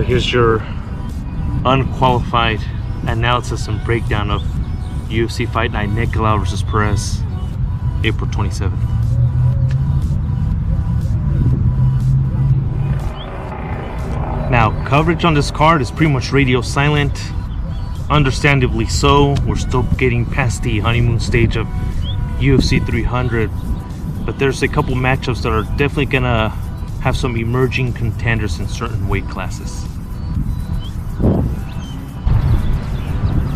here's your unqualified analysis and breakdown of UFC Fight Night Nicolau versus Perez, April 27th. Now, coverage on this card is pretty much radio silent. Understandably so. We're still getting past the honeymoon stage of UFC 300. But there's a couple matchups that are definitely gonna have some emerging contenders in certain weight classes.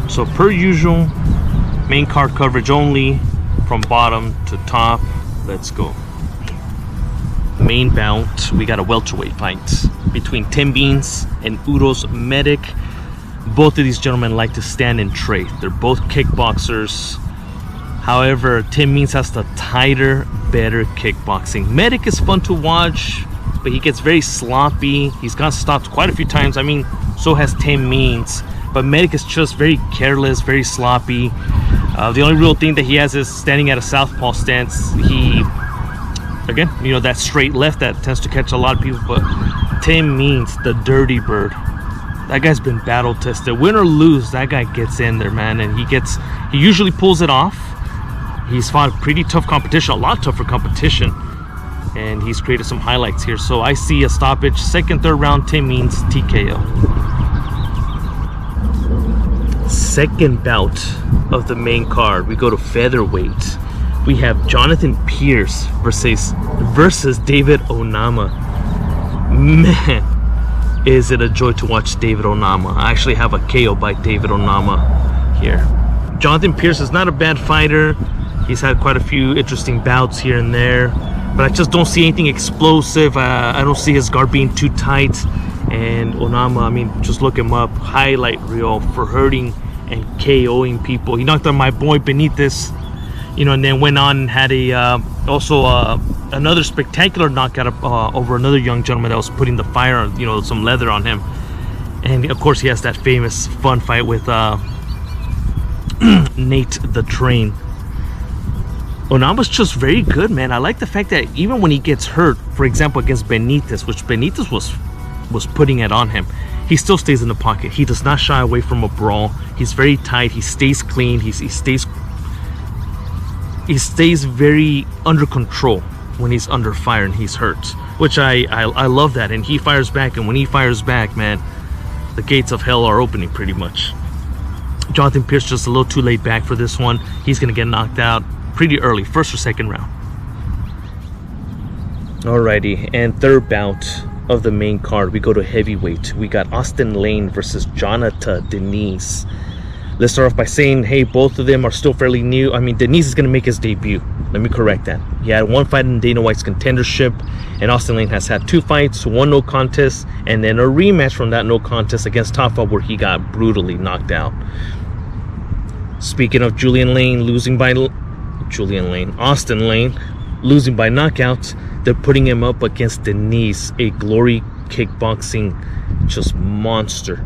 So per usual, main card coverage only from bottom to top. Let's go. Main bout, we got a welterweight fight between Tim Beans and Uros Medic. Both of these gentlemen like to stand and trade. They're both kickboxers. However, Tim Means has the tighter, better kickboxing. Medic is fun to watch, but he gets very sloppy. He's got stopped quite a few times. I mean, so has Tim Means. But Medic is just very careless, very sloppy. The only real thing that he has is standing at a southpaw stance. He, again, you know, that straight left that tends to catch a lot of people. But Tim Means, the dirty bird. That guy's been battle tested. Win or lose, that guy gets in there, man. And he usually pulls it off. He's fought pretty tough competition, a lot tougher competition, and he's created some highlights here. So I see a stoppage, second, third round, Tim Means TKO. Second bout of the main card, we go to featherweight. We have Jonathan Pearce versus David Onama. Man, is it a joy to watch David Onama. I actually have a KO by David Onama here. Jonathan Pearce is not a bad fighter. He's had quite a few interesting bouts here and there, but I just don't see anything explosive. I don't see his guard being too tight. And Onama, I mean, just look him up. Highlight reel for hurting and KOing people. He knocked out my boy Benitez, you know, and then went on and had another spectacular knockout over another young gentleman that was putting the fire, you know, some leather on him. And of course, he has that famous fun fight with Nate the Train. Onama's just very good, man. I like the fact that even when he gets hurt, for example, against Benitez, which Benitez was putting it on him, he still stays in the pocket. He does not shy away from a brawl. He's very tight. He stays clean. He stays very under control when he's under fire and he's hurt, which I love that. And he fires back, and when he fires back, man, the gates of hell are opening pretty much. Jonathan Pearce just a little too laid back for this one. He's gonna get knocked out pretty early, first or second round. Alrighty, and third bout of the main card, we go to heavyweight. We got Austen Lane versus Jhonata Diniz. Let's start off by saying, hey, both of them are still fairly new. I mean, Diniz is going to make his debut. Let me correct that. He had one fight in Dana White's contendership, and Austen Lane has had two fights, one no contest, and then a rematch from that no contest against Tafa where he got brutally knocked out. Speaking of Austen Lane losing by knockout, they're putting him up against Diniz, a glory kickboxing just monster.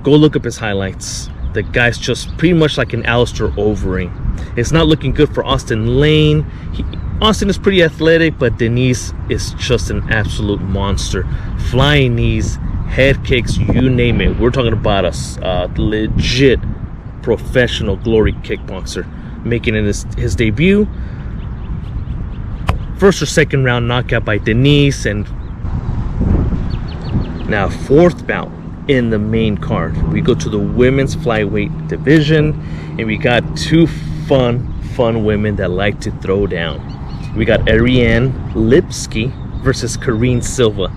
Go look up his highlights. The guy's just pretty much like an Alistair Overeem. It's not looking good for Austen Lane. Austen is pretty athletic, but Diniz is just an absolute monster. Flying knees, head kicks, you name it. We're talking about a legit professional glory kickboxer making it his debut. First or second round knockout by Diniz. And now fourth bout in the main card, we go to the women's flyweight division, and we got two fun women that like to throw down. We got Ariene Lipski versus Karine Silva.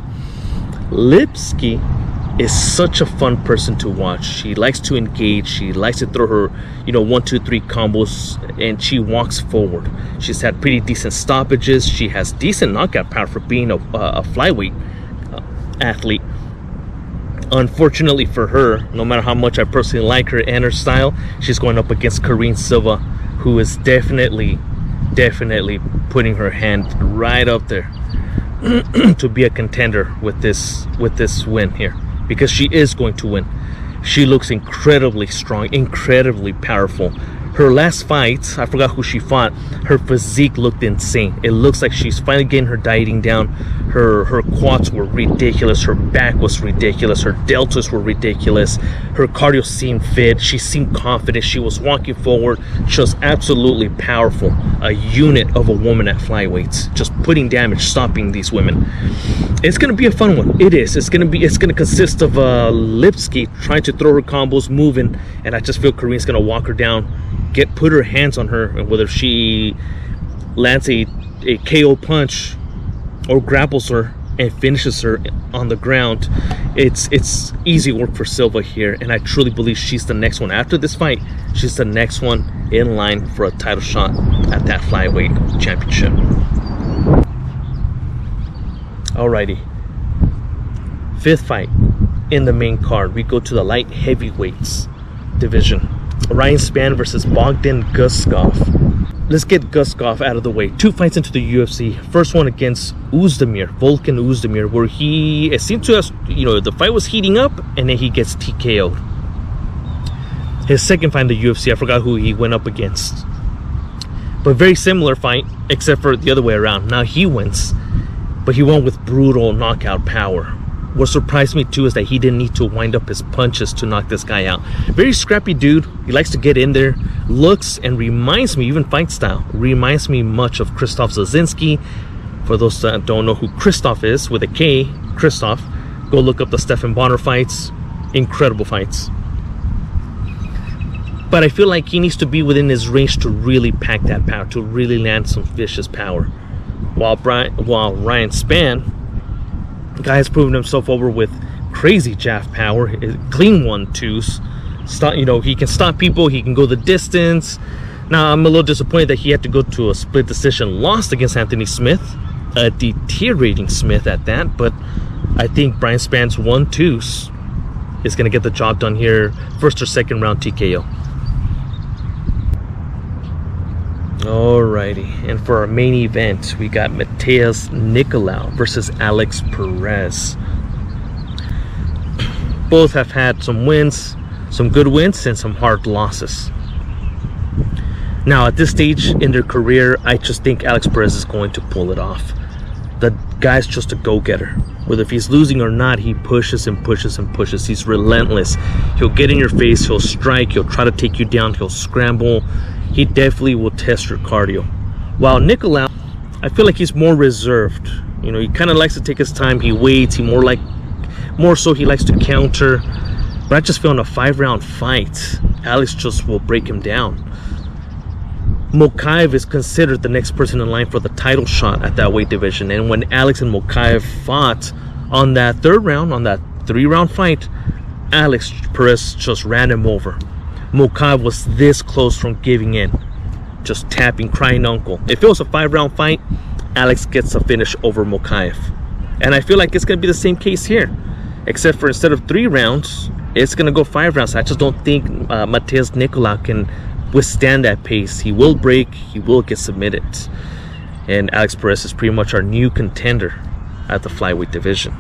Lipski is such a fun person to watch. She likes to engage. She likes to throw her, 1, 2, 3 combos, and she walks forward. She's had pretty decent stoppages. She has decent knockout power for being a flyweight athlete. Unfortunately for her, no matter how much I personally like her and her style, she's going up against Karine Silva, who is definitely putting her hand right up there to be a contender with this win here, because she is going to win. She looks incredibly strong, incredibly powerful. Her last fight, I forgot who she fought, her physique looked insane. It looks like she's finally getting her dieting down. Her quads were ridiculous. Her back was ridiculous. Her deltas were ridiculous. Her cardio seemed fit. She seemed confident. She was walking forward. She was absolutely powerful. A unit of a woman at flyweights. Just putting damage, stopping these women. It's going to be a fun one. It is. It's going to consist of Lipski trying to throw her combos, moving. And I just feel Karine's going to walk her down. Put her hands on her, and whether she lands a KO punch or grapples her and finishes her on the ground, it's easy work for Silva here, and I truly believe she's the next one. After this fight, she's the next one in line for a title shot at that flyweight championship. Alrighty, fifth fight in the main card. We go to the light heavyweights division. Ryan Spann versus Bogdan Guskov. Let's get Guskov out of the way. 2 fights into the UFC. First one against Volkan Oezdemir, where it seemed to us, the fight was heating up, and then he gets TKO'd. His second fight in the UFC, I forgot who he went up against. But very similar fight, except for the other way around. Now he wins, but he won with brutal knockout power. What surprised me too is that he didn't need to wind up his punches to knock this guy out. Very scrappy dude. He likes to get in there. Looks and reminds me, even fight style, reminds me much of Krzysztof Zazinski. For those that don't know who Krzysztof is, with a K, Krzysztof, go look up the Stephan Bonner fights. Incredible fights. But I feel like he needs to be within his range to really pack that power, to really land some vicious power. While Ryan Spann, the guy has proven himself over with crazy jab power, clean 1-2s. He can stop people, he can go the distance. Now, I'm a little disappointed that he had to go to a split decision loss against Anthony Smith, a deteriorating Smith at that, but I think Brian Spann's 1-2s is going to get the job done here. First or second round TKO. Alrighty, and for our main event, we got Matheus Nicolau versus Alex Perez. Both have had some wins, some good wins, and some hard losses. Now, at this stage in their career, I just think Alex Perez is going to pull it off. The guy's just a go-getter. Whether if he's losing or not, he pushes and pushes and pushes. He's relentless. He'll get in your face, he'll strike, he'll try to take you down, he'll scramble. He definitely will test your cardio. While Nicolau, I feel like he's more reserved. He kind of likes to take his time. He waits. More so he likes to counter. But I just feel in a 5-round fight, Alex just will break him down. Mokaev is considered the next person in line for the title shot at that weight division. And when Alex and Mokaev fought on that 3rd round, on that 3-round fight, Alex Perez just ran him over. Mokaev was this close from giving in, just tapping, crying uncle. If it was a 5-round fight, Alex gets a finish over Mokaev. And I feel like it's going to be the same case here, except for instead of 3 rounds, it's going to go 5 rounds. I just don't think Matheus Nicolau can withstand that pace. He will break, he will get submitted. And Alex Perez is pretty much our new contender at the flyweight division.